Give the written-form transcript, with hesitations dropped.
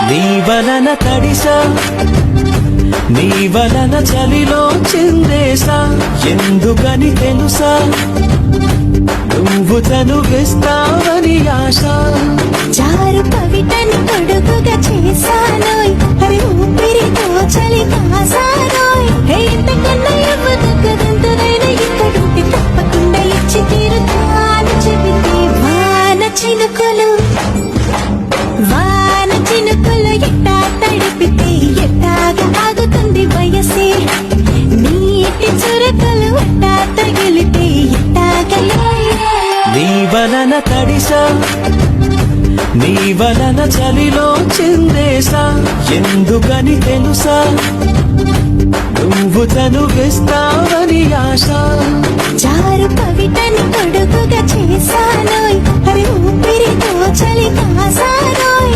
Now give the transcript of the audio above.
నీ వలన తడిసా, నీ వలన చలిలో చిందేసా, ఎందుకని తెలుసా నువ్వు తనువిస్తావని ఆశ. జారు పవిటని పొడుగుగా చేశానోయ్, అరే ఊపిరితో చలి కాసానోయ్. ఇంతకన్నా ఇవ్వదగ్గదెంతనైనా ఇక్కడుంటే తప్పకుండా ఇచ్చి తీరుతాను చెబితే. వాన చినుకులు ఎట్టా తడిపితే ఎట్టాగా ఆగుతుంది వయసే. నీటి చురకలు ఎట్టా తగిలితే ఎట్టాగా. నీ వలన తడిసా, నీ వలన చలిలో చిందేసా, ఎందుకని తెలుసా నువ్వు తనువిస్తావని ఆశ. జారు పవిటని పొడుగుగా చేశానోయ్, అరే ఊపిరితో చలి కాసానోయ్.